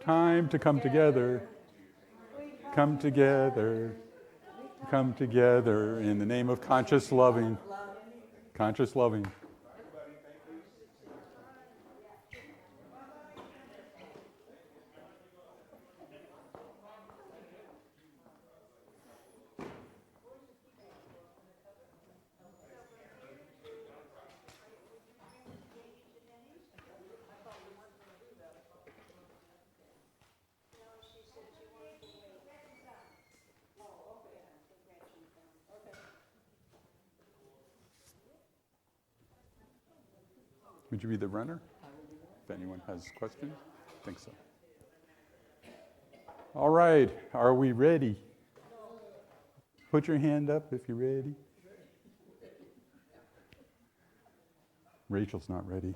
Time to come together. Come together. Come together in the name of conscious loving. Conscious loving. Would you be the runner? If anyone has questions? I think so. All right, are we ready? Put your hand up if you're ready. Rachel's not ready.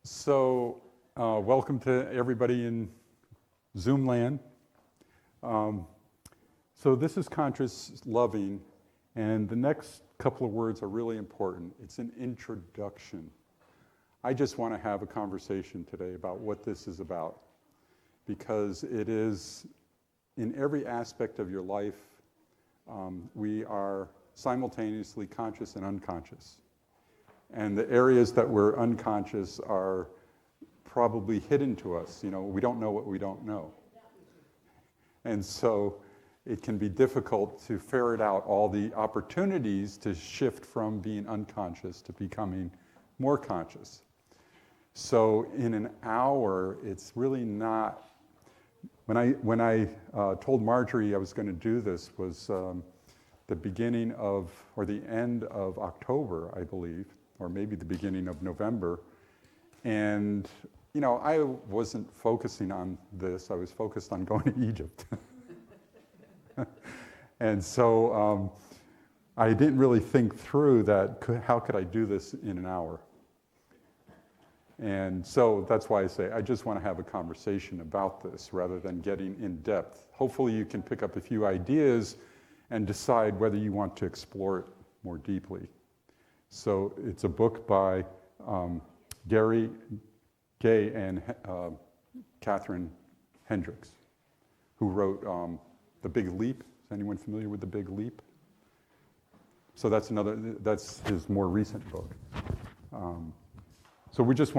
So, welcome to everybody in Zoom land. So this is conscious loving, and the next couple of words are really important. It's an introduction. I just want to have a conversation today about what this is about, because it is, in every aspect of your life, we are simultaneously conscious and unconscious. And the areas that we're unconscious are probably hidden to us. You know, we don't know what we don't know. And so it can be difficult to ferret out all the opportunities to shift from being unconscious to becoming more conscious. So in an hour, it's really not. When I told Marjorie I was going to do this was the beginning of, or the end of October, I believe, or maybe the beginning of November. And, you know, I wasn't focusing on this. I was focused on going to Egypt. And so I didn't really think through that, how could I do this in an hour? And so that's why I say I just want to have a conversation about this rather than getting in depth. Hopefully you can pick up a few ideas and decide whether you want to explore it more deeply. So it's a book by Gary Gay and Catherine Hendricks, who wrote The Big Leap. Is anyone familiar with The Big Leap? So that's his more recent book. So I just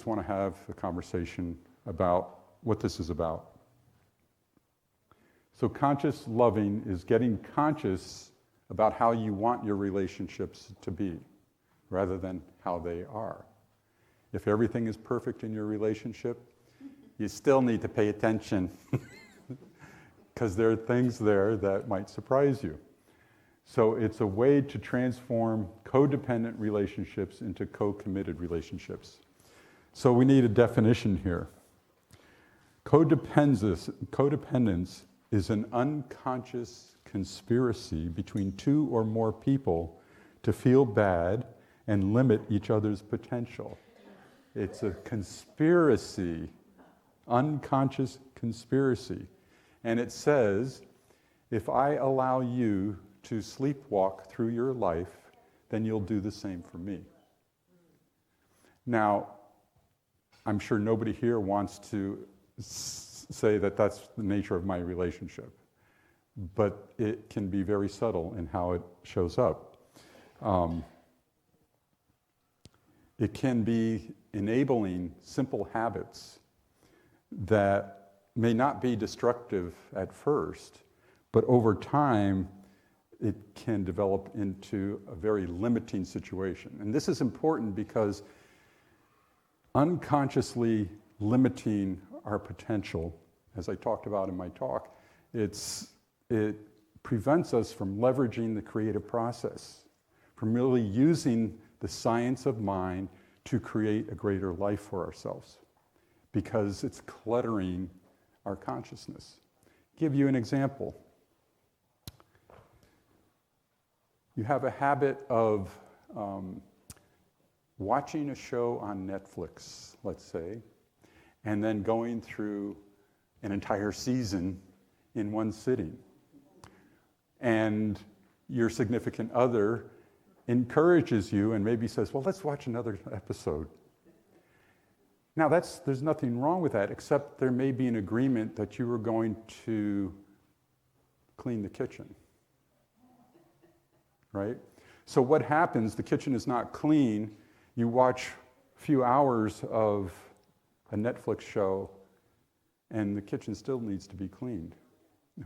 want to have a conversation about what this is about. So conscious loving is getting conscious about how you want your relationships to be, rather than how they are. If everything is perfect in your relationship, you still need to pay attention, because there are things there that might surprise you. So it's a way to transform codependent relationships into co-committed relationships. So we need a definition here. Codependence is an unconscious conspiracy between two or more people to feel bad and limit each other's potential. It's a conspiracy, unconscious conspiracy. And it says, if I allow you to sleepwalk through your life, then you'll do the same for me. Now, I'm sure nobody here wants to say that that's the nature of my relationship, but it can be very subtle in how it shows up. It can be enabling simple habits that may not be destructive at first, but over time, it can develop into a very limiting situation. And this is important because unconsciously limiting our potential, as I talked about in my talk, it prevents us from leveraging the creative process, from really using the science of mind to create a greater life for ourselves, because it's cluttering our consciousness. Give you an example. You have a habit of watching a show on Netflix, let's say, and then going through an entire season in one sitting. And your significant other encourages you and maybe says, well, let's watch another episode. Now, there's nothing wrong with that, except there may be an agreement that you are going to clean the kitchen, right? So what happens, the kitchen is not clean, you watch a few hours of a Netflix show, and the kitchen still needs to be cleaned.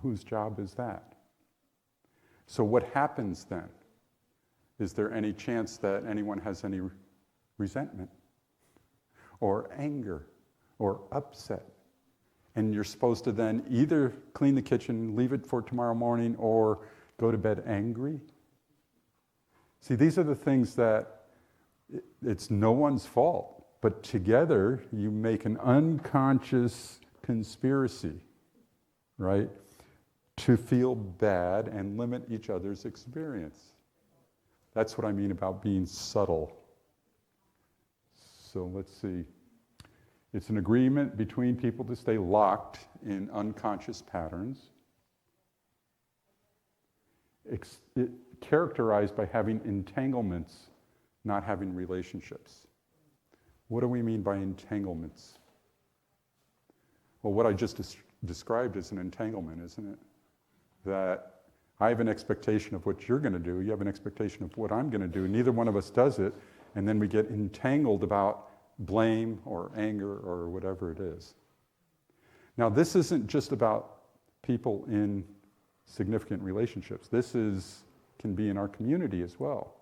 Whose job is that? So what happens then? Is there any chance that anyone has any resentment or anger or upset? And you're supposed to then either clean the kitchen, leave it for tomorrow morning, or go to bed angry? See, these are the things that it's no one's fault, but together you make an unconscious conspiracy, right, to feel bad and limit each other's experience. That's what I mean about being subtle. So let's see. It's an agreement between people to stay locked in unconscious patterns. Characterized by having entanglements, not having relationships. What do we mean by entanglements? Well, what I just described is an entanglement, isn't it? That I have an expectation of what you're going to do, you have an expectation of what I'm going to do, neither one of us does it, and then we get entangled about blame or anger or whatever it is. Now, this isn't just about people in significant relationships. This can be in our community as well.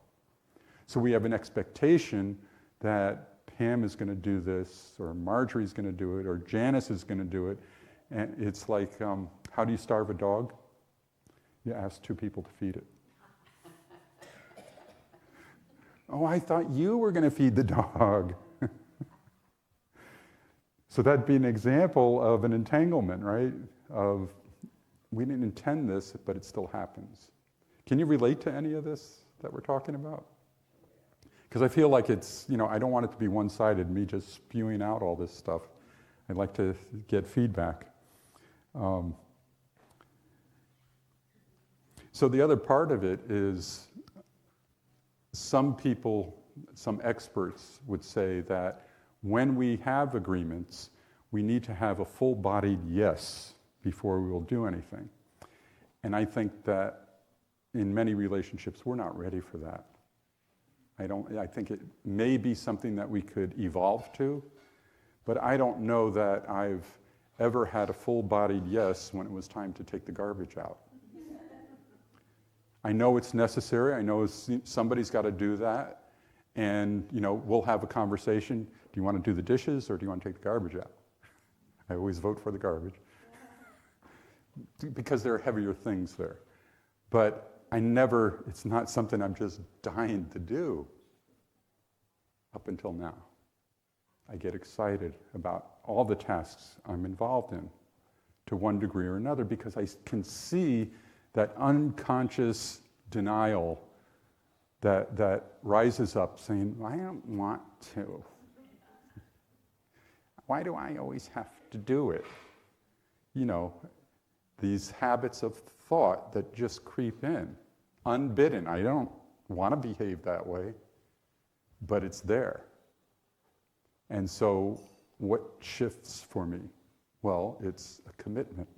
So we have an expectation that Pam is going to do this, or Marjorie's going to do it, or Janice is going to do it. And it's like, how do you starve a dog? You ask two people to feed it. Oh, I thought you were going to feed the dog. So that'd be an example of an entanglement, right? Of, we didn't intend this, but it still happens. Can you relate to any of this that we're talking about? Because I feel like it's, I don't want it to be one-sided, me just spewing out all this stuff. I'd like to get feedback. So the other part of it is some people, some experts would say that when we have agreements, we need to have a full-bodied yes before we will do anything. And I think that in many relationships, we're not ready for that. I think it may be something that we could evolve to, but I don't know that I've ever had a full-bodied yes when it was time to take the garbage out. I know it's necessary. I know somebody's got to do that. And, we'll have a conversation. Do you want to do the dishes or do you want to take the garbage out? I always vote for the garbage because there are heavier things there. But it's not something I'm just dying to do up until now. I get excited about all the tasks I'm involved in to one degree or another because I can see that unconscious denial that rises up saying, I don't want to. Why do I always have to do it? These habits of thought that just creep in, unbidden. I don't want to behave that way, but it's there. And so what shifts for me? Well, it's a commitment,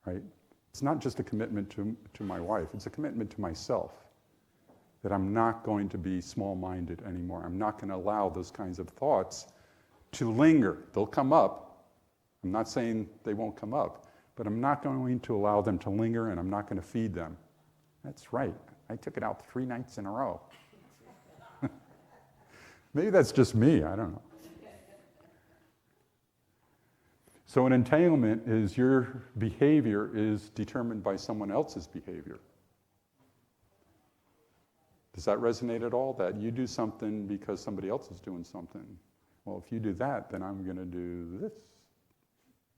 right? It's not just a commitment to my wife, it's a commitment to myself. That I'm not going to be small-minded anymore. I'm not going to allow those kinds of thoughts to linger. They'll come up. I'm not saying they won't come up, but I'm not going to allow them to linger, and I'm not going to feed them. That's right. I took it out 3 nights in a row. Maybe that's just me. I don't know. So an entanglement is your behavior is determined by someone else's behavior. Does that resonate at all? That you do something because somebody else is doing something. Well, if you do that, then I'm going to do this.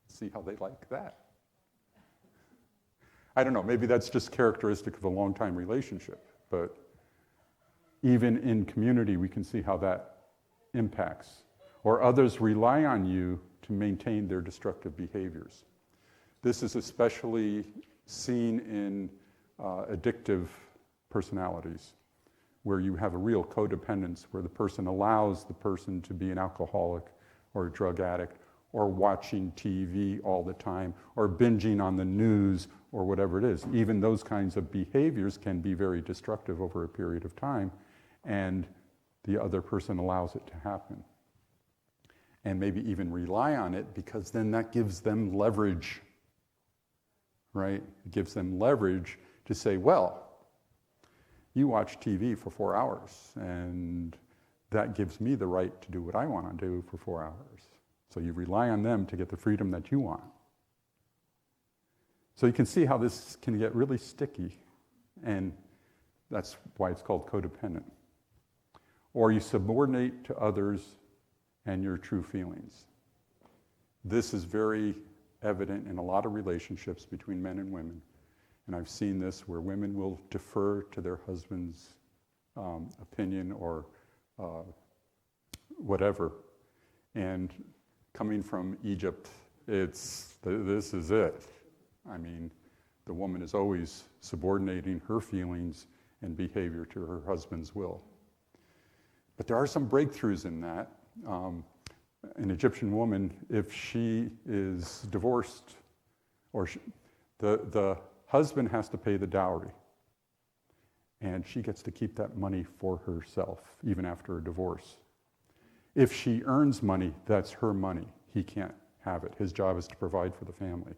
See how they like that. I don't know, maybe that's just characteristic of a long-time relationship, but even in community, we can see how that impacts. Or others rely on you to maintain their destructive behaviors. This is especially seen in addictive personalities. where you have a real codependence, where the person allows the person to be an alcoholic or a drug addict, or watching TV all the time, or binging on the news, or whatever it is. Even those kinds of behaviors can be very destructive over a period of time, and the other person allows it to happen. And maybe even rely on it, because then that gives them leverage, right? It gives them leverage to say, well, you watch TV for 4 hours, and that gives me the right to do what I want to do for 4 hours. So you rely on them to get the freedom that you want. So you can see how this can get really sticky, and that's why it's called codependent. Or you subordinate to others and your true feelings. This is very evident in a lot of relationships between men and women. And I've seen this where women will defer to their husband's opinion or whatever. And coming from Egypt, this is it. I mean, the woman is always subordinating her feelings and behavior to her husband's will. But there are some breakthroughs in that. An Egyptian woman, if she is divorced, or the husband has to pay the dowry, and she gets to keep that money for herself, even after a divorce. If she earns money, that's her money. He can't have it. His job is to provide for the family.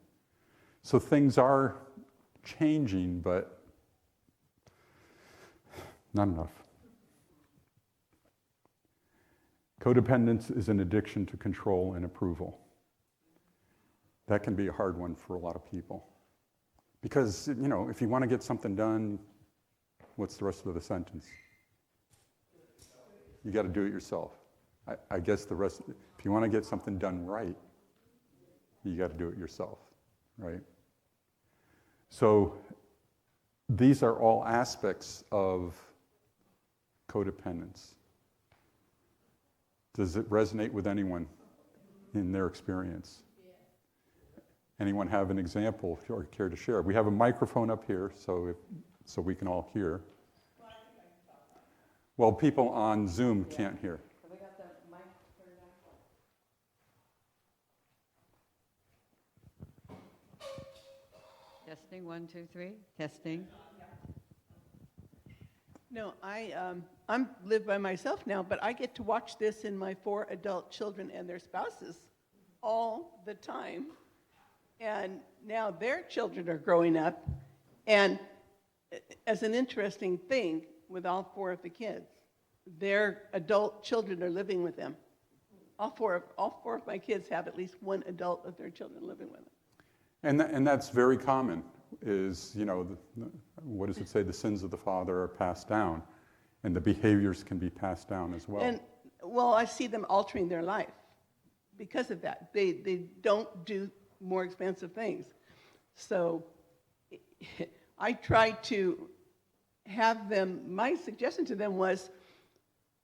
So things are changing, but not enough. Codependence is an addiction to control and approval. That can be a hard one for a lot of people. Because, if you want to get something done, what's the rest of the sentence? You got to do it yourself. I guess the rest, if you want to get something done right, you got to do it yourself, right? So these are all aspects of codependence. Does it resonate with anyone in their experience? Anyone have an example or care to share? We have a microphone up here, so we can all hear. Well, people on Zoom can't hear. Have we got the mic turned on? Testing, 1, 2, 3. Testing. No, I'm live by myself now, but I get to watch this in my 4 adult children and their spouses all the time. And now their children are growing up, and as an interesting thing with all 4 of the kids, their adult children are living with them. All four of my kids have at least one adult of their children living with them. And that's very common, is, what does it say? The sins of the father are passed down, and the behaviors can be passed down as well. And, well, I see them altering their life because of that. They don't do more expensive things. So I try to have them, my suggestion to them was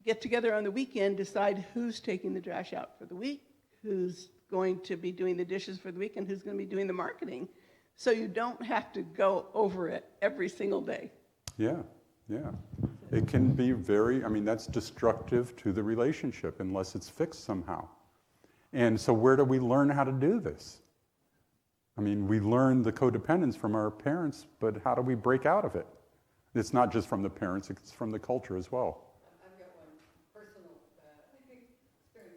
get together on the weekend, decide who's taking the trash out for the week, who's going to be doing the dishes for the week, and who's going to be doing the marketing. So you don't have to go over it every single day. Yeah. It can be that's destructive to the relationship unless it's fixed somehow. And so where do we learn how to do this? We learn the codependence from our parents, but how do we break out of it? It's not just from the parents, it's from the culture as well. I've got one personal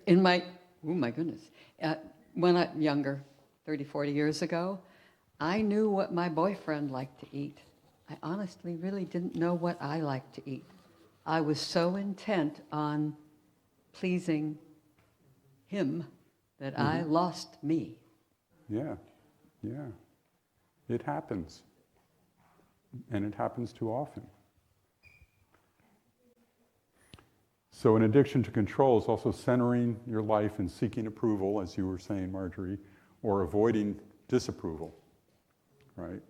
experience. Oh my goodness. When I was younger, 30, 40 years ago, I knew what my boyfriend liked to eat. I honestly really didn't know what I liked to eat. I was so intent on pleasing him that I lost me. Yeah. It happens. And it happens too often. So an addiction to control is also centering your life and seeking approval, as you were saying, Marjorie, or avoiding disapproval, right?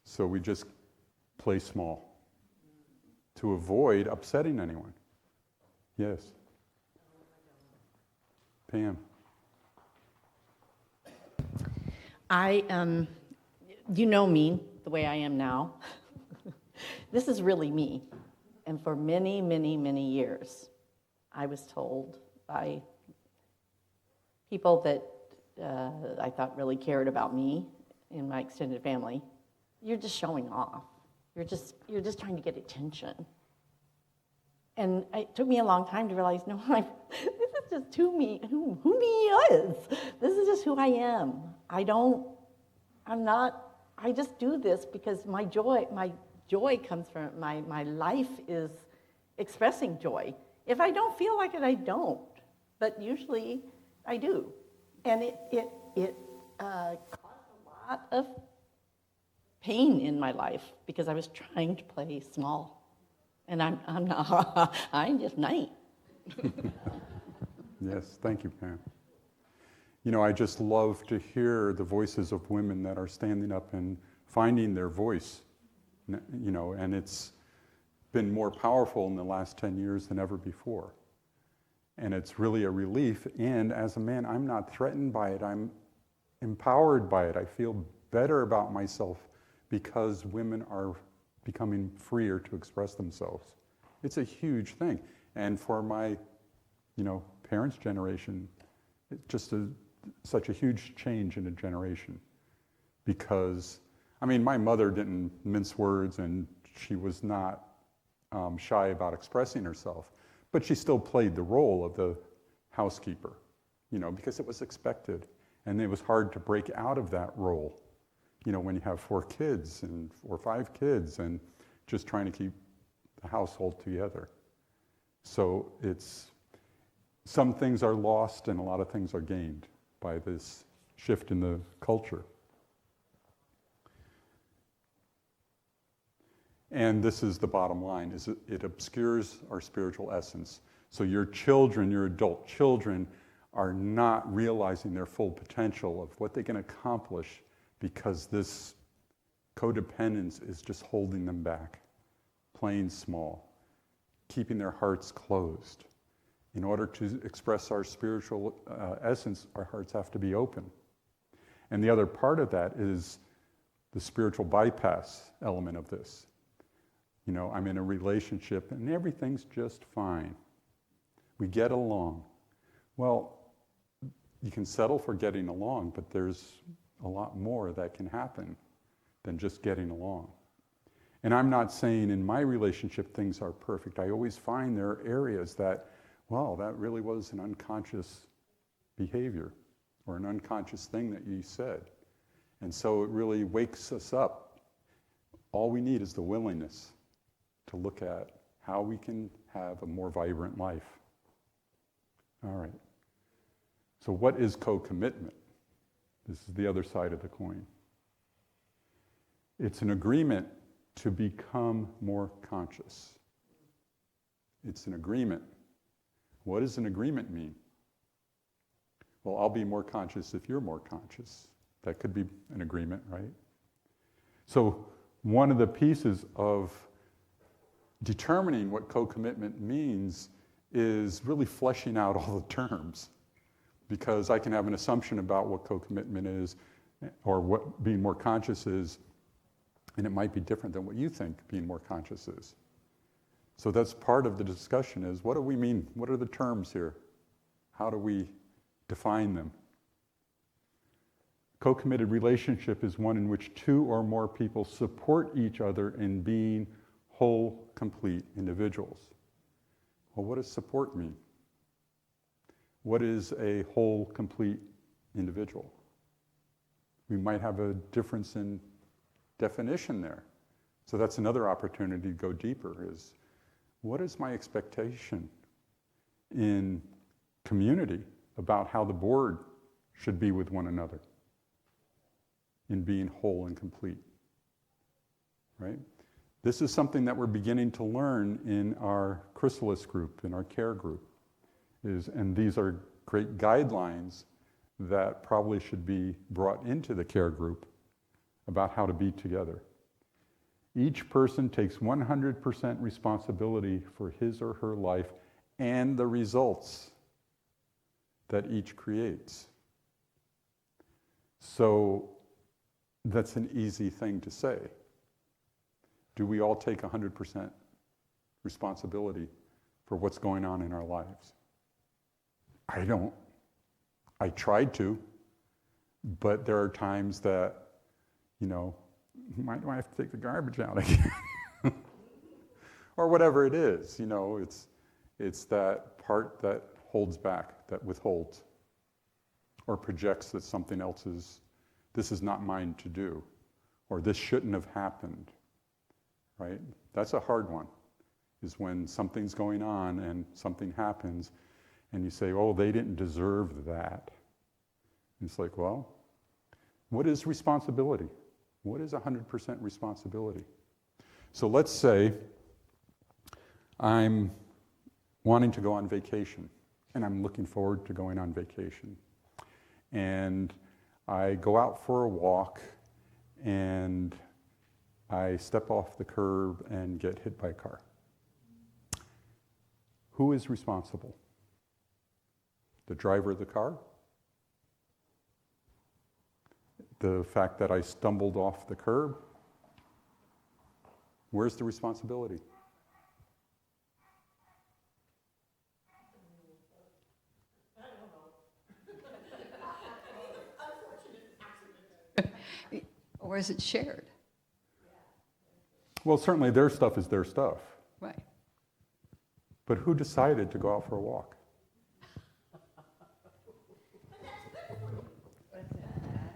So we just play small to avoid upsetting anyone. Yes. Pam. You know me the way I am now. This is really me. And for many, many, many years, I was told by people that I thought really cared about me in my extended family, you're just showing off. You're just trying to get attention. And it took me a long time to realize, no, this is just who me is. This is just who I am. I just do this because my joy comes from it. My life is expressing joy. If I don't feel like it, I don't. But usually I do. And it caused a lot of pain in my life because I was trying to play small. And I'm not, I'm just 9. Yes, thank you, Pam. You know, I just love to hear the voices of women that are standing up and finding their voice, you know, and it's been more powerful in the last 10 years than ever before. And it's really a relief, and as a man, I'm not threatened by it, I'm empowered by it. I feel better about myself because women are becoming freer to express themselves. It's a huge thing. And for my, you know, parents' generation, it's just such a huge change in a generation. Because, I mean, my mother didn't mince words and she was not shy about expressing herself, but she still played the role of the housekeeper, you know, because it was expected. And it was hard to break out of that role. You know, when you have 4 kids or 5 kids and just trying to keep the household together. So some things are lost and a lot of things are gained by this shift in the culture. And this is the bottom line, is it obscures our spiritual essence. So your children, your adult children, are not realizing their full potential of what they can accomplish because this codependence is just holding them back, playing small, keeping their hearts closed. In order to express our spiritual essence, our hearts have to be open. And the other part of that is the spiritual bypass element of this. You know, I'm in a relationship and everything's just fine. We get along. Well, you can settle for getting along, but there's a lot more that can happen than just getting along. And I'm not saying in my relationship things are perfect. I always find there are areas that, wow, that really was an unconscious behavior or an unconscious thing that you said. And so it really wakes us up. All we need is the willingness to look at how we can have a more vibrant life. All right. So what is co-commitment? This is the other side of the coin. It's an agreement to become more conscious. It's an agreement. What does an agreement mean? Well, I'll be more conscious if you're more conscious. That could be an agreement, right? So one of the pieces of determining what co-commitment means is really fleshing out all the terms. Because I can have an assumption about what co-commitment is or what being more conscious is, and it might be different than what you think being more conscious is. So that's part of the discussion is, what do we mean? What are the terms here? How do we define them? Co-committed relationship is one in which 2 or more people support each other in being whole, complete individuals. Well, what does support mean? What is a whole, complete individual? We might have a difference in definition there. So that's another opportunity to go deeper is, what is my expectation in community about how the board should be with one another in being whole and complete, right? This is something that we're beginning to learn in our chrysalis group, in our care group. And these are great guidelines that probably should be brought into the care group about how to be together. Each person takes 100% responsibility for his or her life and the results that each creates. So that's an easy thing to say. Do we all take 100% responsibility for what's going on in our lives? I don't. I tried to, but there are times that, why do I have to take the garbage out again? Or whatever it is, it's that part that holds back, that withholds, or projects that something else this is not mine to do, or this shouldn't have happened, right? That's a hard one, is when something's going on and something happens, and you say, oh, they didn't deserve that. And it's like, well, what is responsibility? What is 100% responsibility? So let's say I'm wanting to go on vacation, and I'm looking forward to going on vacation. And I go out for a walk, and I step off the curb and get hit by a car. Who is responsible? The driver of the car? The fact that I stumbled off the curb? Where's the responsibility? Or is it shared? Well, certainly their stuff is their stuff. Right. But who decided to go out for a walk?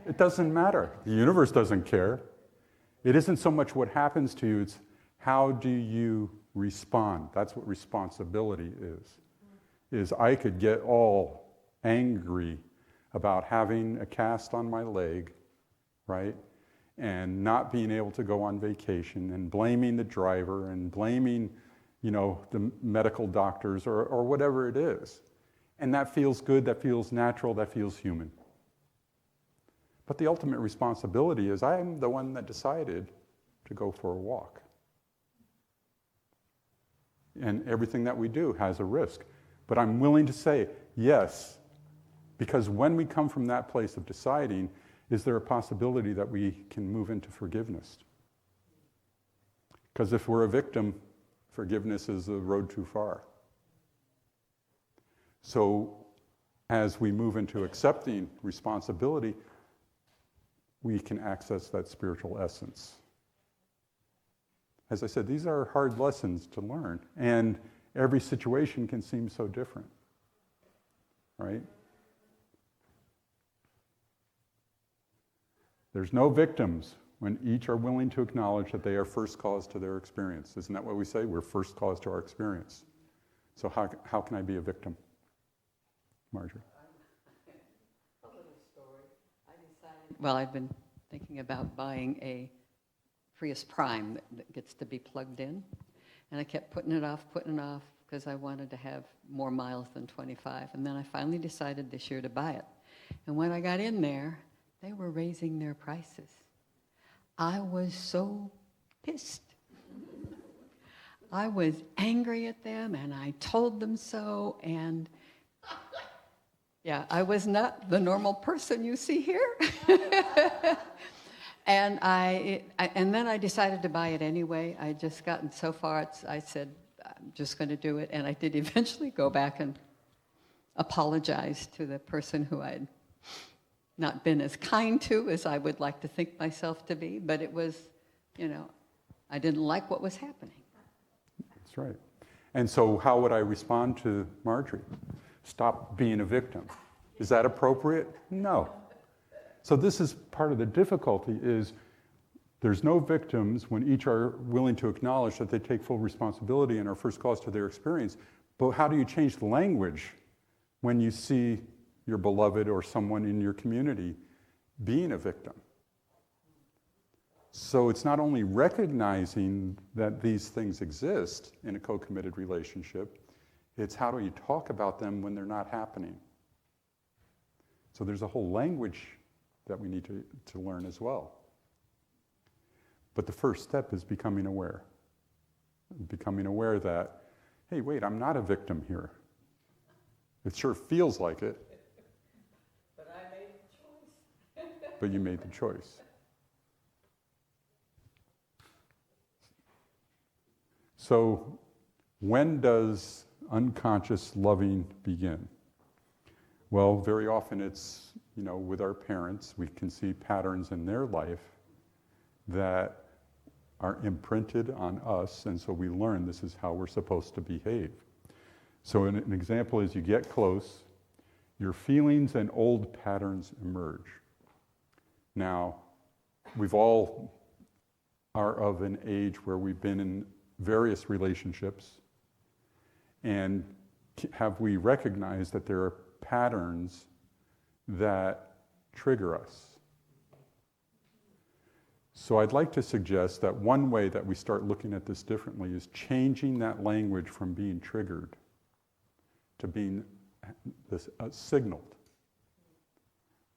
It doesn't matter. The universe doesn't care. It isn't so much what happens to you, it's how do you respond. That's what responsibility is I could get all angry about having a cast on my leg, right? And not being able to go on vacation, and blaming the driver, and blaming, the medical doctors, or whatever it is. And that feels good, that feels natural, that feels human. But the ultimate responsibility is I'm the one that decided to go for a walk. And everything that we do has a risk. But I'm willing to say yes, because when we come from that place of deciding, is there a possibility that we can move into forgiveness? Because if we're a victim, forgiveness is a road too far. So as we move into accepting responsibility, we can access that spiritual essence. As I said, these are hard lessons to learn, and every situation can seem so different, right? There's no victims when each are willing to acknowledge that they are first cause to their experience. Isn't that what we say? We're first cause to our experience. So how can I be a victim? Marjorie? A little story. I decided, well, I've been thinking about buying a Prius Prime that gets to be plugged in. And I kept putting it off, because I wanted to have more miles than 25. And then I finally decided this year to buy it. And when I got in there, they were raising their prices. I was so pissed. I was angry at them, and I told them so, and yeah, I was not the normal person you see here. And and then I decided to buy it anyway. I just gotten so far, I said, I'm just going to do it, and I did eventually go back and apologize to the person who I'd not been as kind to as I would like to think myself to be, but it was, I didn't like what was happening. That's right. And so how would I respond to Marjorie? Stop being a victim. Is that appropriate? No. So this is part of the difficulty, is there's no victims when each are willing to acknowledge that they take full responsibility and are first cause to their experience. But how do you change the language when you see your beloved or someone in your community being a victim? So it's not only recognizing that these things exist in a co-committed relationship, it's how do you talk about them when they're not happening? So there's a whole language that we need to learn as well. But the first step is becoming aware. Becoming aware that, hey, wait, I'm not a victim here. It sure feels like it. But I made the choice. But you made the choice. So When does unconscious loving begin? Well, very often it's, with our parents, we can see patterns in their life that are imprinted on us, and so we learn this is how we're supposed to behave. So an example is you get close, your feelings and old patterns emerge. Now, we've all are of an age where we've been in various relationships, and have we recognized that there are patterns that trigger us? So I'd like to suggest that one way that we start looking at this differently is changing that language from being triggered to being signaled.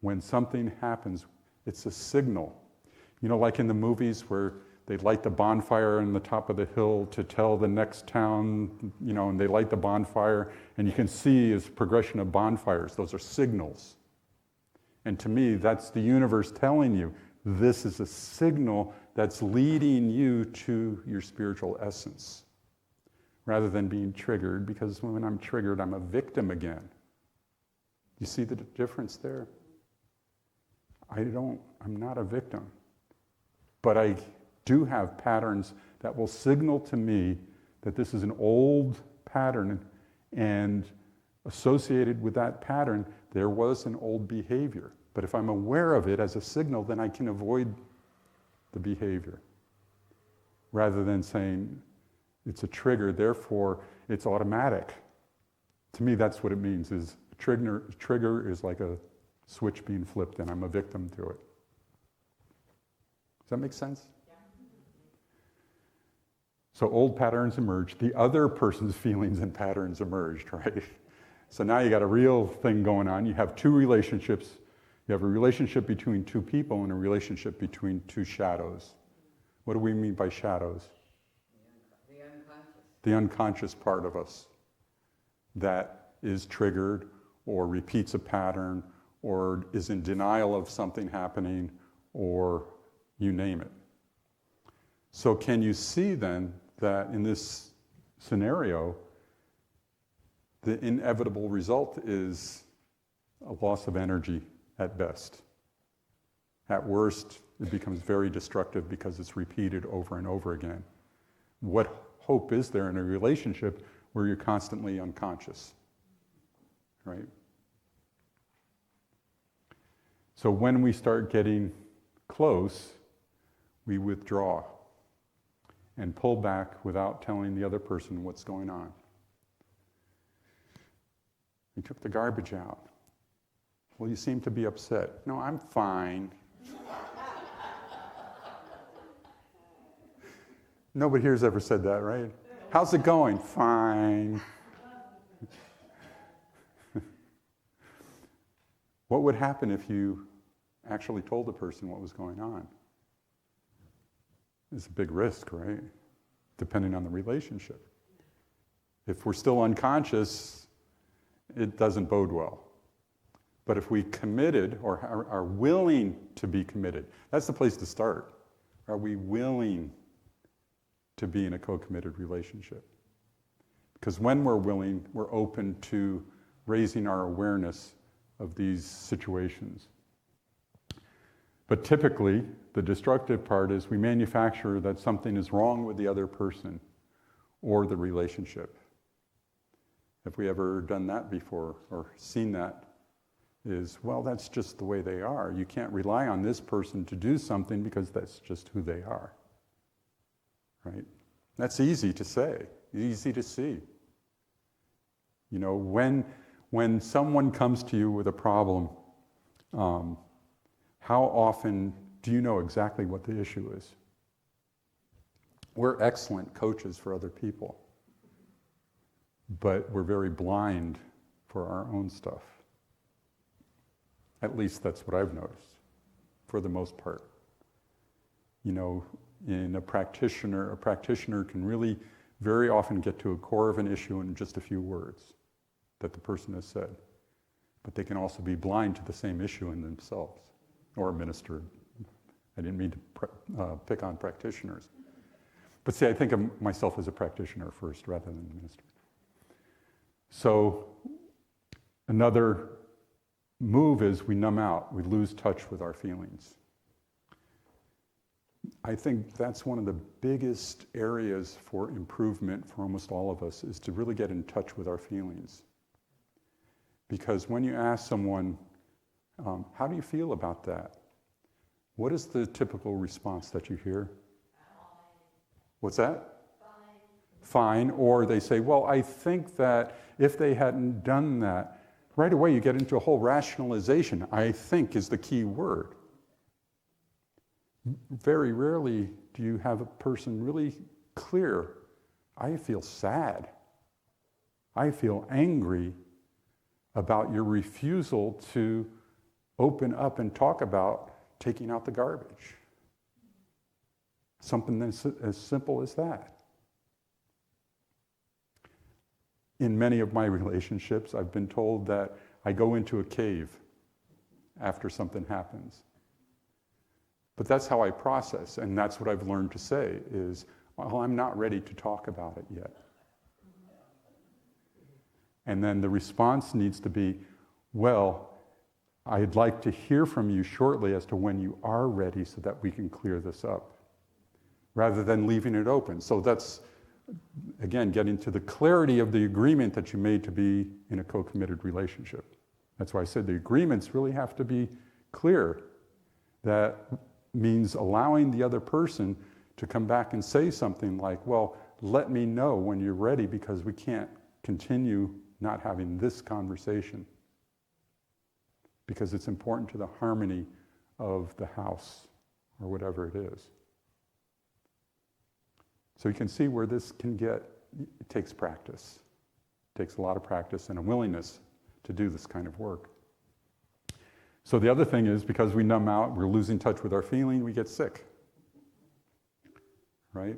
When something happens, it's a signal. Like in the movies where they light the bonfire on the top of the hill to tell the next town, and they light the bonfire, and you can see its progression of bonfires. Those are signals. And to me, that's the universe telling you, this is a signal that's leading you to your spiritual essence, rather than being triggered, because when I'm triggered, I'm a victim again. You see the difference there? I'm not a victim. But I do have patterns that will signal to me that this is an old pattern, and associated with that pattern, there was an old behavior. But if I'm aware of it as a signal, then I can avoid the behavior, rather than saying it's a trigger, therefore it's automatic. To me, that's what it means, is a trigger is like a switch being flipped, and I'm a victim to it. Does that make sense? Yeah. So old patterns emerge. The other person's feelings and patterns emerged, right? So now you got a real thing going on. You have two relationships. You have a relationship between two people and a relationship between two shadows. What do we mean by shadows? The unconscious. The unconscious part of us that is triggered or repeats a pattern or is in denial of something happening, or you name it. So can you see then that in this scenario, the inevitable result is a loss of energy at best. At worst, it becomes very destructive because it's repeated over and over again. What hope is there in a relationship where you're constantly unconscious, right? So when we start getting close, we withdraw and pull back without telling the other person what's going on. We took the garbage out. Well, you seem to be upset. No, I'm fine. Nobody here's ever said that, right? How's it going? Fine. What would happen if you actually told the person what was going on? It's a big risk, right? Depending on the relationship. If we're still unconscious, it doesn't bode well. But if we committed or are willing to be committed, that's the place to start. Are we willing to be in a co-committed relationship? Because when we're willing, we're open to raising our awareness of these situations. But typically, the destructive part is we manufacture that something is wrong with the other person or the relationship. Have we ever done that before or seen that? Is, well, that's just the way they are. You can't rely on this person to do something because that's just who they are. Right? That's easy to say, easy to see. You know, when someone comes to you with a problem, how often do you know exactly what the issue is? We're excellent coaches for other people, but we're very blind for our own stuff. At least that's what I've noticed, for the most part. You know, in a practitioner can really very often get to a core of an issue in just a few words that the person has said. But they can also be blind to the same issue in themselves, or a minister. I didn't mean to pick on practitioners. But see, I think of myself as a practitioner first rather than a minister. So another move is we numb out, we lose touch with our feelings. I think that's one of the biggest areas for improvement for almost all of us, is to really get in touch with our feelings. Because when you ask someone, how do you feel about that? What is the typical response that you hear? What's that? Fine. Or they say, well, I think that if they hadn't done that, right away you get into a whole rationalization. I think is the key word. Very rarely do you have a person really clear, I feel sad. I feel angry about your refusal to open up and talk about taking out the garbage. Something as simple as that. In many of my relationships, I've been told that I go into a cave after something happens. But that's how I process, and that's what I've learned to say is, well, I'm not ready to talk about it yet. And then the response needs to be, well, I'd like to hear from you shortly as to when you are ready so that we can clear this up, rather than leaving it open. So that's, again, getting to the clarity of the agreement that you made to be in a co-committed relationship. That's why I said the agreements really have to be clear. That means allowing the other person to come back and say something like, well, let me know when you're ready because we can't continue not having this conversation. Because it's important to the harmony of the house or whatever it is. So you can see where this can get, it takes practice. It takes a lot of practice and a willingness to do this kind of work. So the other thing is, because we numb out, we're losing touch with our feeling, we get sick. Right?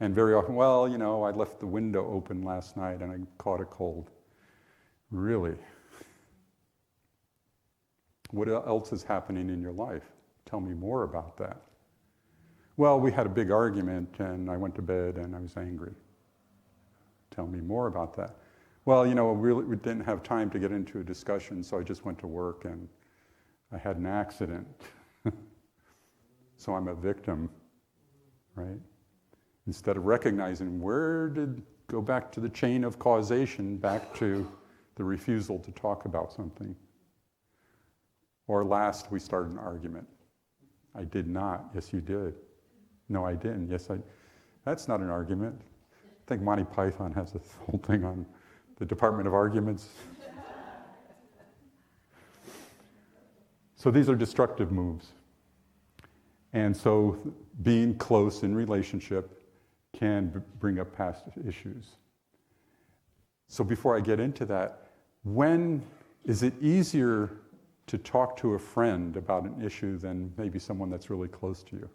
And very often, well, you know, I left the window open last night and I caught a cold. Really? What else is happening in your life? Tell me more about that. Well, we had a big argument and I went to bed and I was angry. Tell me more about that. Well, you know, we didn't have time to get into a discussion, so I just went to work and I had an accident. So I'm a victim, right? Instead of recognizing go back to the chain of causation, back to the refusal to talk about something. Or last, we started an argument. I did not. Yes, you did. No, I didn't. Yes, That's not an argument. I think Monty Python has this whole thing on the Department of Arguments. So these are destructive moves. And so being close in relationship can bring up past issues. So before I get into that, when is it easier to talk to a friend about an issue than maybe someone that's really close to you,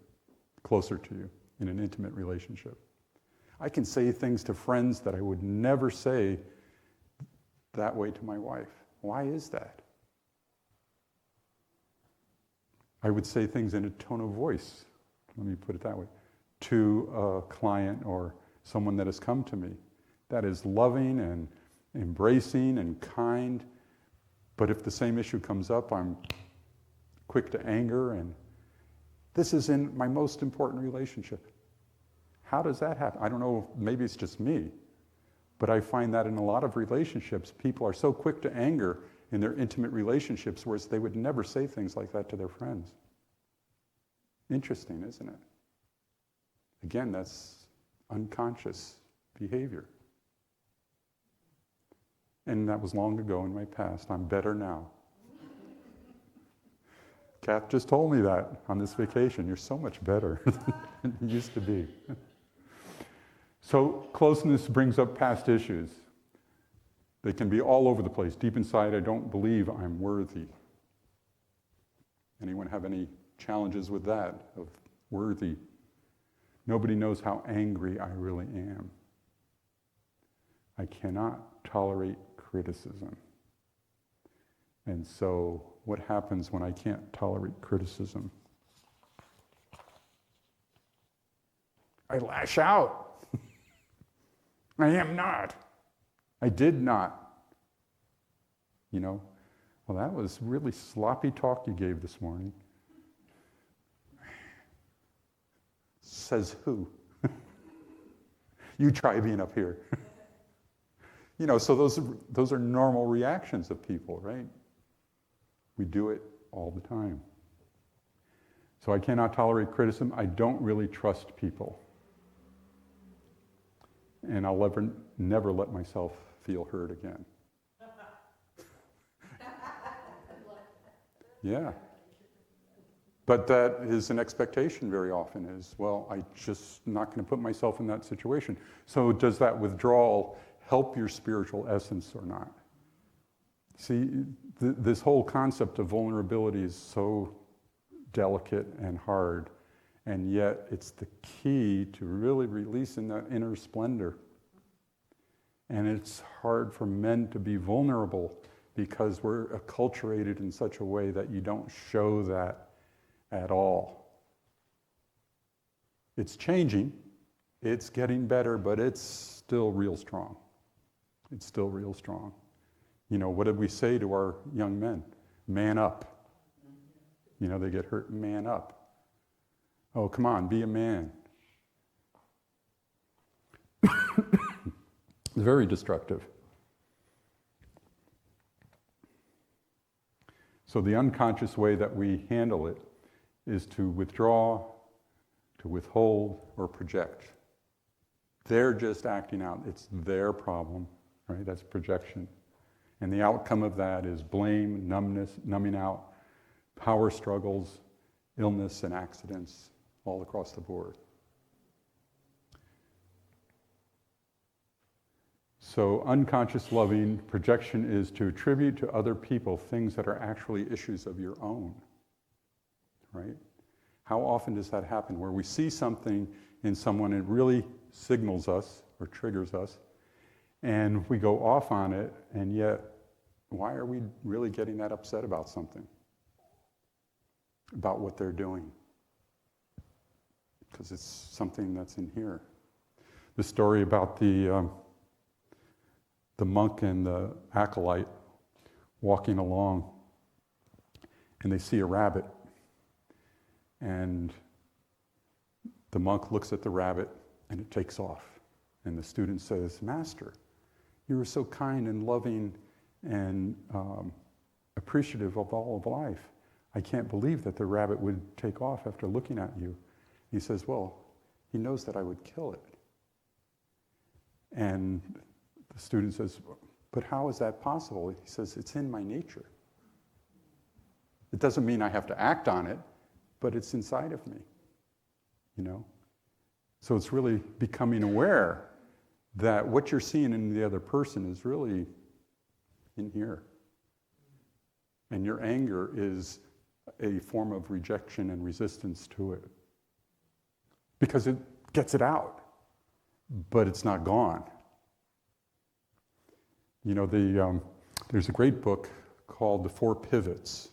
closer to you in an intimate relationship? I can say things to friends that I would never say that way to my wife. Why is that? I would say things in a tone of voice, let me put it that way, to a client or someone that has come to me. That is loving and embracing and kind. But if the same issue comes up, I'm quick to anger, and this is in my most important relationship. How does that happen? I don't know, maybe it's just me, but I find that in a lot of relationships, people are so quick to anger in their intimate relationships, whereas they would never say things like that to their friends. Interesting, isn't it? Again, that's unconscious behavior. And that was long ago in my past. I'm better now. Kath just told me that on this vacation. You're so much better than you used to be. So closeness brings up past issues. They can be all over the place. Deep inside, I don't believe I'm worthy. Anyone have any challenges with that, of worthy? Nobody knows how angry I really am. I cannot tolerate criticism. And so what happens when I can't tolerate criticism? I lash out. I am not. I did not. You know, well, that was really sloppy talk you gave this morning. Says who? You try being up here. You know, so those are normal reactions of people, right? We do it all the time. So I cannot tolerate criticism. I don't really trust people. And I'll never let myself feel hurt again. Yeah. But that is an expectation very often is, well, I'm just not going to put myself in that situation. So does that withdrawal help your spiritual essence or not? See, this whole concept of vulnerability is so delicate and hard, and yet it's the key to really releasing that inner splendor. And it's hard for men to be vulnerable because we're acculturated in such a way that you don't show that at all. It's changing, it's getting better, but it's still real strong. It's still real strong. You know, what did we say to our young men? Man up. You know, they get hurt, man up. Oh, come on, be a man. Very destructive. So the unconscious way that we handle it is to withdraw, to withhold, or project. They're just acting out. It's their problem, right? That's projection. And the outcome of that is blame, numbness, numbing out, power struggles, illness, and accidents all across the board. So unconscious loving projection is to attribute to other people things that are actually issues of your own, right? How often does that happen where we see something in someone and it really signals us or triggers us and we go off on it, and yet why are we really getting that upset about something? About what they're doing? Because it's something that's in here. The story about the monk and the acolyte walking along, and they see a rabbit. And the monk looks at the rabbit, and it takes off. And the student says, "Master, you were so kind and loving and appreciative of all of life. I can't believe that the rabbit would take off after looking at you." He says, "Well, he knows that I would kill it." And the student says, "But how is that possible?" He says, "It's in my nature. It doesn't mean I have to act on it, but it's inside of me." You know? So it's really becoming aware that what you're seeing in the other person is really in here. And your anger is a form of rejection and resistance to it. Because it gets it out, but it's not gone. You know, there's a great book called The Four Pivots.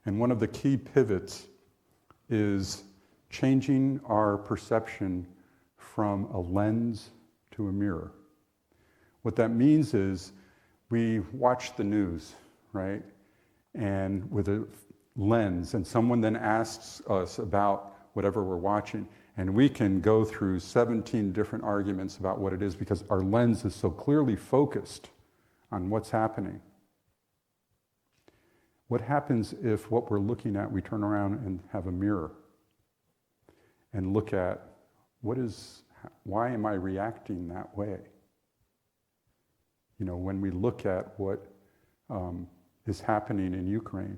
And one of the key pivots is changing our perception from a lens to a mirror. What that means is we watch the news, right? And with a lens, and someone then asks us about whatever we're watching, and we can go through 17 different arguments about what it is because our lens is so clearly focused on what's happening. What happens if what we're looking at, we turn around and have a mirror and look at why am I reacting that way? You know, when we look at what is happening in Ukraine,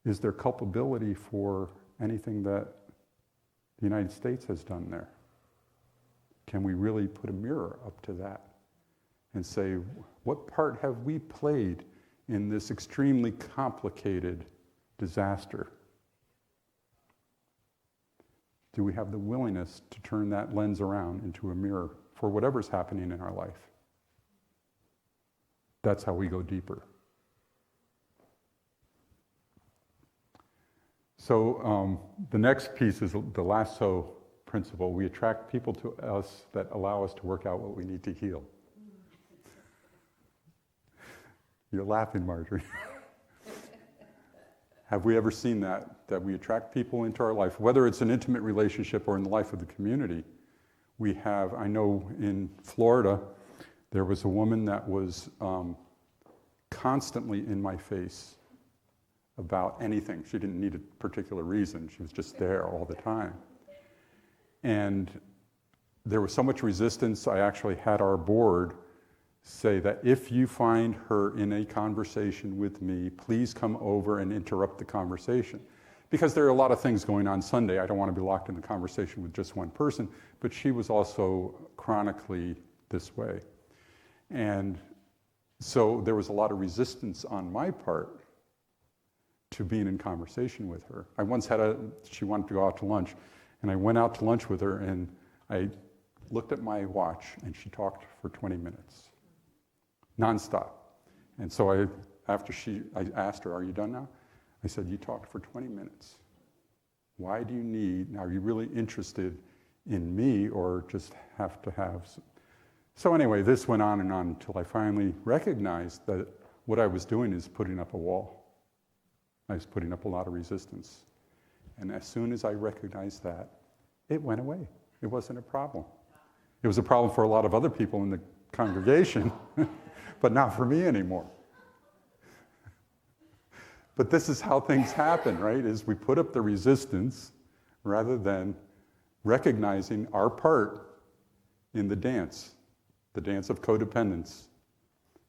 is there culpability for anything that the United States has done there? Can we really put a mirror up to that and say, what part have we played in this extremely complicated disaster? Do we have the willingness to turn that lens around into a mirror for whatever's happening in our life? That's how we go deeper. So the next piece is the lasso principle. We attract people to us that allow us to work out what we need to heal. You're laughing, Marjorie. Have we ever seen that we attract people into our life, whether it's an intimate relationship or in the life of the community? I know in Florida, there was a woman that was constantly in my face about anything. She didn't need a particular reason. She was just there all the time. And there was so much resistance, I actually had our board say that if you find her in a conversation with me, please come over and interrupt the conversation. Because there are a lot of things going on Sunday. I don't want to be locked in the conversation with just one person, but she was also chronically this way. And so there was a lot of resistance on my part to being in conversation with her. I once she wanted to go out to lunch, and I went out to lunch with her, and I looked at my watch, and she talked for 20 minutes, nonstop. And so I asked her, "Are you done now?" I said, "You talked for 20 minutes. Why do you need, are you really interested in me or just have to have?" So anyway, this went on until I finally recognized that what I was doing is putting up a wall. I was putting up a lot of resistance. And as soon as I recognized that, it went away. It wasn't a problem. It was a problem for a lot of other people in the congregation, but not for me anymore. But this is how things happen, right? Is we put up the resistance rather than recognizing our part in the dance of codependence.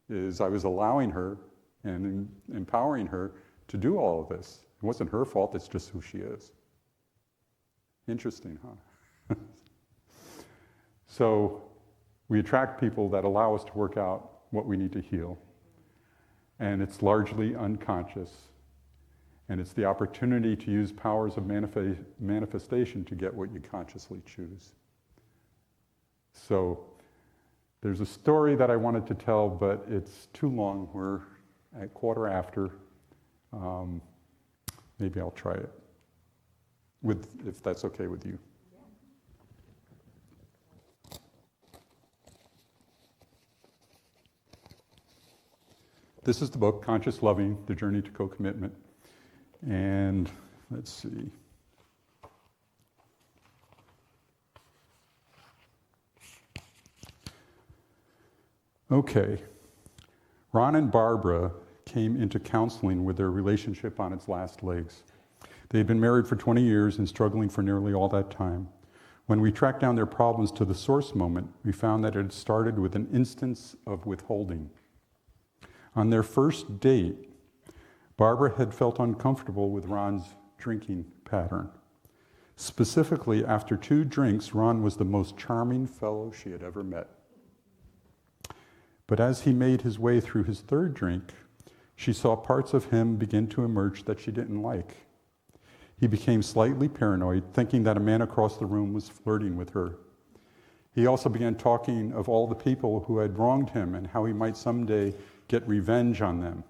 Is I was allowing her and empowering her to do all of this. It wasn't her fault, it's just who she is. Interesting, huh? So we attract people that allow us to work out what we need to heal. And it's largely unconscious. And it's the opportunity to use powers of manifestation to get what you consciously choose. So there's a story that I wanted to tell, but it's too long. We're at 1:15. Maybe I'll try it, if that's okay with you. This is the book, Conscious Loving, The Journey to Co-Commitment. And let's see. Okay. Ron and Barbara came into counseling with their relationship on its last legs. They had been married for 20 years and struggling for nearly all that time. When we tracked down their problems to the source moment, we found that it had started with an instance of withholding. On their first date, Barbara had felt uncomfortable with Ron's drinking pattern. Specifically, after 2 drinks, Ron was the most charming fellow she had ever met. But as he made his way through his 3rd drink, she saw parts of him begin to emerge that she didn't like. He became slightly paranoid, thinking that a man across the room was flirting with her. He also began talking of all the people who had wronged him and how he might someday get revenge on them.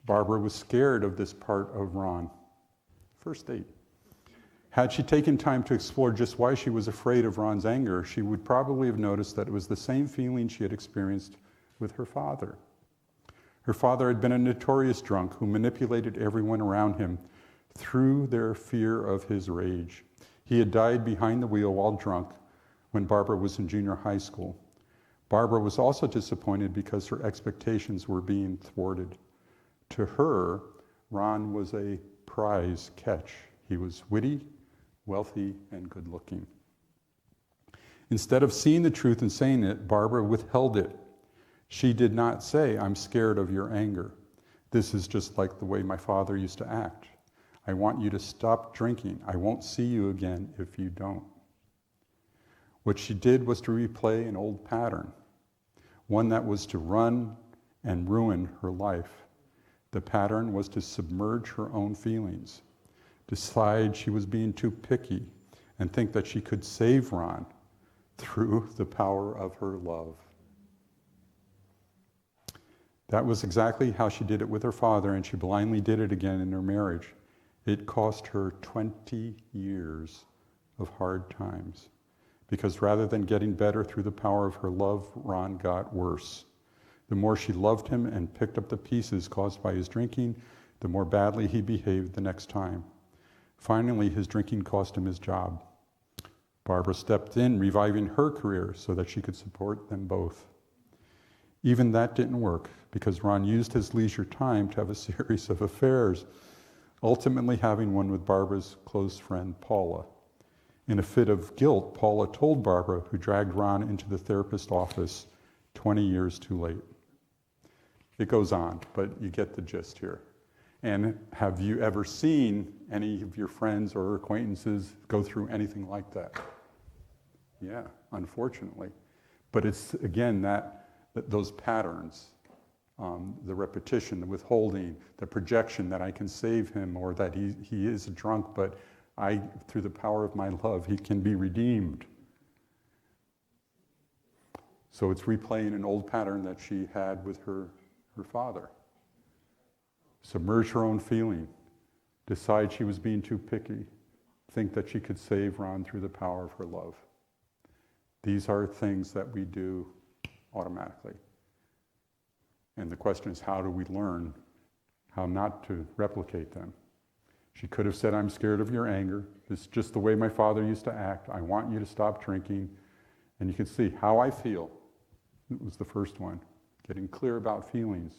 Barbara was scared of this part of Ron. First date. Had she taken time to explore just why she was afraid of Ron's anger, she would probably have noticed that it was the same feeling she had experienced with her father. Her father had been a notorious drunk who manipulated everyone around him through their fear of his rage. He had died behind the wheel while drunk when Barbara was in junior high school. Barbara was also disappointed because her expectations were being thwarted. To her, Ron was a prize catch. He was witty, wealthy, and good-looking. Instead of seeing the truth and saying it, Barbara withheld it. She did not say, "I'm scared of your anger. This is just like the way my father used to act. I want you to stop drinking. I won't see you again if you don't." What she did was to replay an old pattern, one that was to run and ruin her life. The pattern was to submerge her own feelings, decide she was being too picky, and think that she could save Ron through the power of her love. That was exactly how she did it with her father, and she blindly did it again in her marriage. It cost her 20 years of hard times. Because rather than getting better through the power of her love, Ron got worse. The more she loved him and picked up the pieces caused by his drinking, the more badly he behaved the next time. Finally, his drinking cost him his job. Barbara stepped in, reviving her career so that she could support them both. Even that didn't work because Ron used his leisure time to have a series of affairs, ultimately having one with Barbara's close friend, Paula. In a fit of guilt, Paula told Barbara, who dragged Ron into the therapist's office 20 years too late. It goes on, but you get the gist here. And have you ever seen any of your friends or acquaintances go through anything like that? Yeah, unfortunately. But it's, again, those patterns, the repetition, the withholding, the projection that I can save him or that he is a drunk, but through the power of my love, he can be redeemed. So it's replaying an old pattern that she had with her father. Submerge her own feeling, decide she was being too picky, think that she could save Ron through the power of her love. These are things that we do automatically. And the question is, how do we learn how not to replicate them? She could have said, I'm scared of your anger. This is just the way my father used to act. I want you to stop drinking. And you can see how I feel. It was the first one, getting clear about feelings.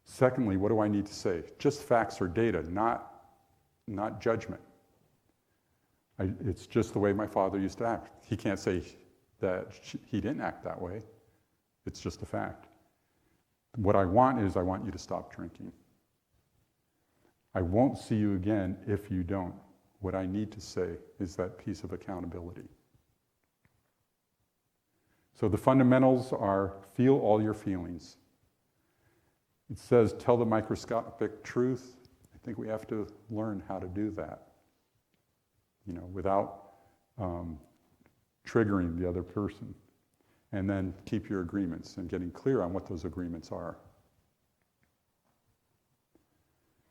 Secondly, what do I need to say? Just facts or data, not judgment. It's just the way my father used to act. He can't say that he didn't act that way. It's just a fact. What I want is I want you to stop drinking. I won't see you again if you don't. What I need to say is that piece of accountability. So the fundamentals are feel all your feelings. It says tell the microscopic truth. I think we have to learn how to do that, without triggering the other person. And then keep your agreements and getting clear on what those agreements are.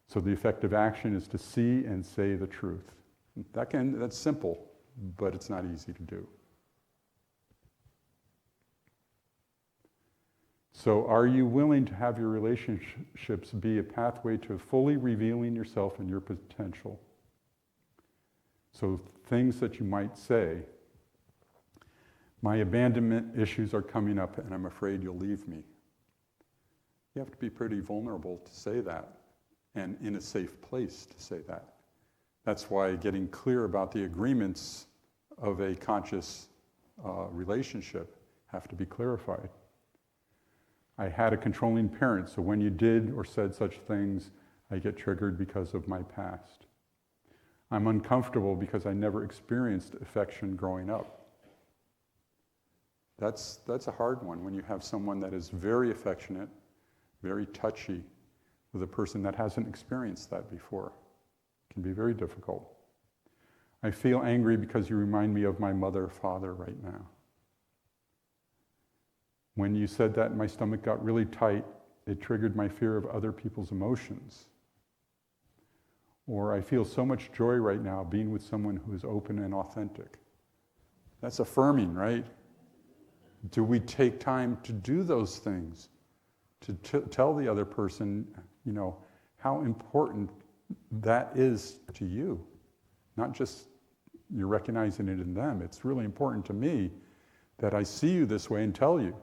So the effective action is to see and say the truth. That's simple, but it's not easy to do. So are you willing to have your relationships be a pathway to fully revealing yourself and your potential? So things that you might say, my abandonment issues are coming up and I'm afraid you'll leave me. You have to be pretty vulnerable to say that and in a safe place to say that. That's why getting clear about the agreements of a conscious relationship have to be clarified. I had a controlling parent, so when you did or said such things, I get triggered because of my past. I'm uncomfortable because I never experienced affection growing up. That's a hard one when you have someone that is very affectionate, very touchy, with a person that hasn't experienced that before. It can be very difficult. I feel angry because you remind me of my mother or father right now. When you said that, my stomach got really tight. It triggered my fear of other people's emotions. Or I feel so much joy right now being with someone who is open and authentic. That's affirming, right? Do we take time to do those things? To tell the other person, how important that is to you. Not just you're recognizing it in them. It's really important to me that I see you this way and tell you.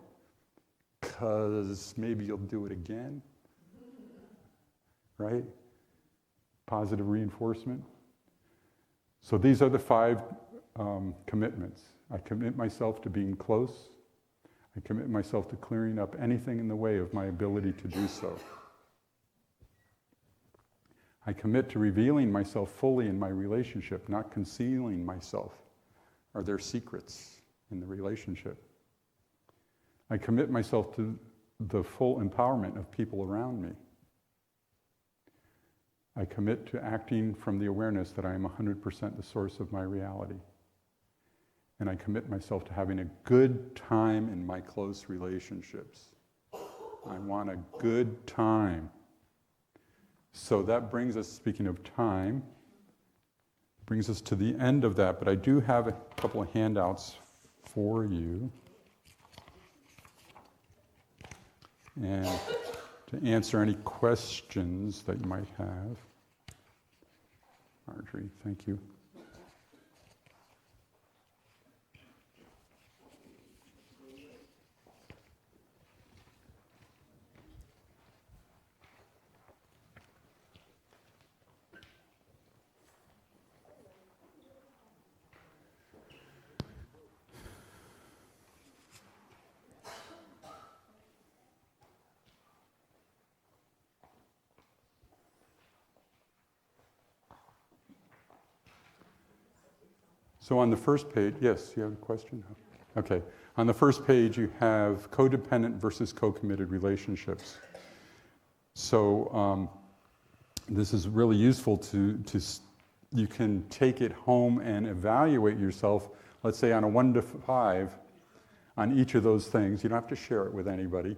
Because maybe you'll do it again. Right? Positive reinforcement. So these are the 5 commitments. I commit myself to being close. I commit myself to clearing up anything in the way of my ability to do so. I commit to revealing myself fully in my relationship, not concealing myself. Are there secrets in the relationship? I commit myself to the full empowerment of people around me. I commit to acting from the awareness that I am 100% the source of my reality. And I commit myself to having a good time in my close relationships. I want a good time. So that brings us, speaking of time, brings us to the end of that, but I do have a couple of handouts for you. And to answer any questions that you might have. Marjorie, thank you. So on the first page, yes, you have a question? Okay. On the first page, you have codependent versus co-committed relationships. So this is really useful you can take it home and evaluate yourself, let's say on a 1 to 5, on each of those things. You don't have to share it with anybody.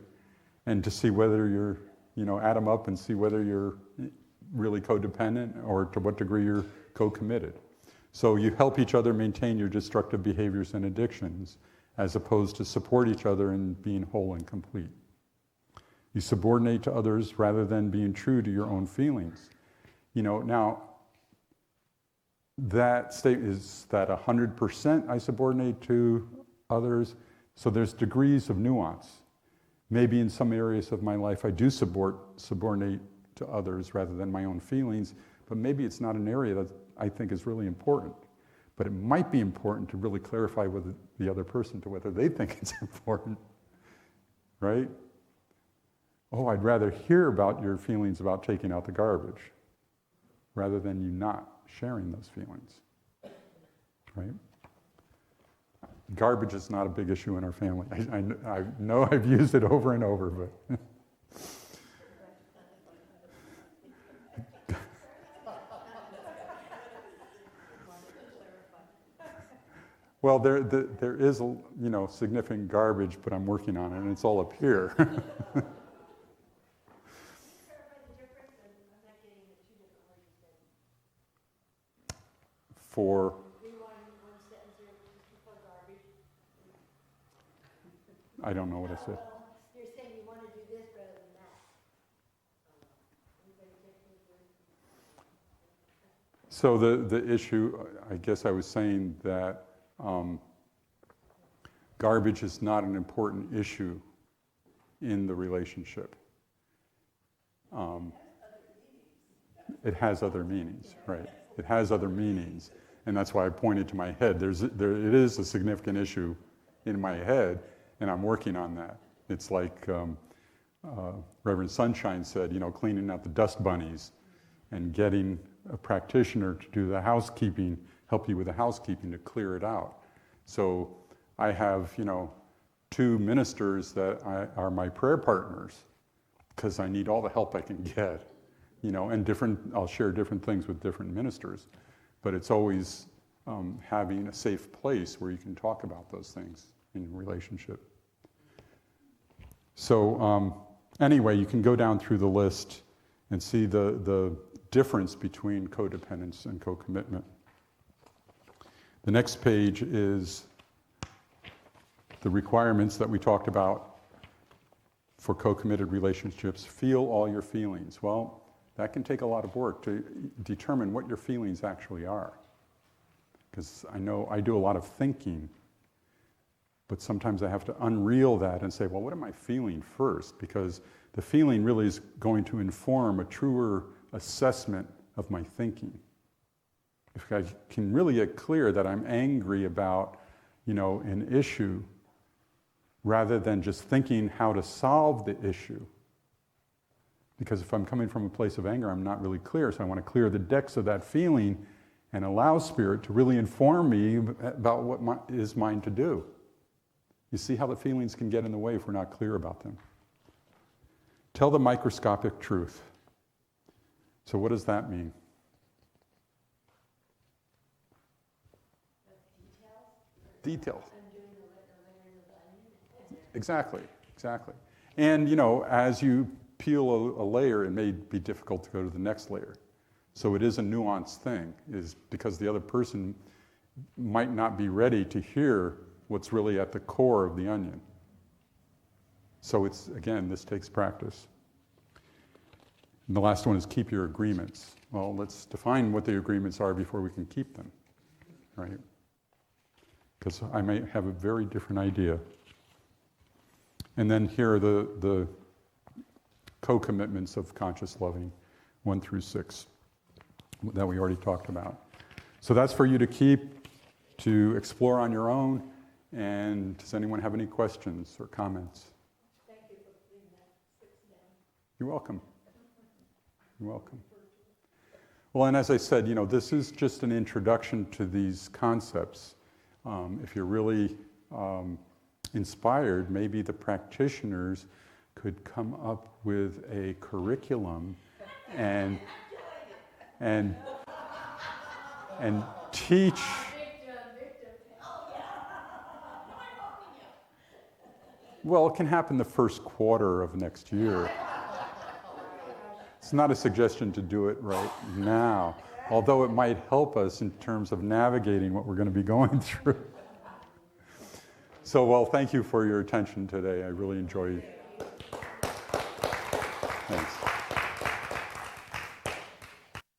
And to see whether you're, add them up and see whether you're really codependent or to what degree you're co-committed. So you help each other maintain your destructive behaviors and addictions, as opposed to support each other in being whole and complete. You subordinate to others rather than being true to your own feelings. Now, that statement is that 100% I subordinate to others. So there's degrees of nuance. Maybe in some areas of my life I do subordinate to others rather than my own feelings, but maybe it's not an area that I think is really important. But it might be important to really clarify with the other person to whether they think it's important, right? Oh, I'd rather hear about your feelings about taking out the garbage rather than you not sharing those feelings, right? Garbage is not a big issue in our family. I know I've used it over and over, but... Well, there is significant garbage, but I'm working on it, and it's all up here. For I don't know what I said. You're saying you want to do this rather than that. So the issue, I guess I was saying that garbage is not an important issue in the relationship. It has other meanings, right? It has other meanings, and that's why I pointed to my head. It is a significant issue in my head, and I'm working on that. It's like Reverend Sunshine said, cleaning out the dust bunnies and getting a practitioner to do the housekeeping, help you with the housekeeping to clear it out. So I have, 2 ministers that are my prayer partners because I need all the help I can get, and I'll share different things with different ministers, but it's always having a safe place where you can talk about those things in relationship. So anyway, you can go down through the list and see the difference between codependence and co-commitment. The next page is the requirements that we talked about for co-committed relationships. Feel all your feelings. Well, that can take a lot of work to determine what your feelings actually are. Because I know I do a lot of thinking, but sometimes I have to unreel that and say, well, what am I feeling first? Because the feeling really is going to inform a truer assessment of my thinking. If I can really get clear that I'm angry about, an issue, rather than just thinking how to solve the issue. Because if I'm coming from a place of anger, I'm not really clear, so I want to clear the decks of that feeling and allow Spirit to really inform me about what is mine to do. You see how the feelings can get in the way if we're not clear about them. Tell the microscopic truth. So what does that mean? Details. Exactly. And as you peel a layer, it may be difficult to go to the next layer. So it is a nuanced thing, is because the other person might not be ready to hear what's really at the core of the onion. So it's, again, this takes practice. And the last one is keep your agreements. Well, let's define what the agreements are before we can keep them, right? Because I may have a very different idea. And then here are the co-commitments of conscious loving, 1 through 6, that we already talked about. So that's for you to keep, to explore on your own. And does anyone have any questions or comments? Thank you for putting that 6 down. You're welcome. You're welcome. Well, and as I said, you know, this is just an introduction to these concepts. If you're really inspired, maybe the practitioners could come up with a curriculum and teach. Well, it can happen the first quarter of next year. It's not a suggestion to do it right now, although it might help us in terms of navigating what we're going to be going through. So, well, thank you for your attention today. I really enjoyed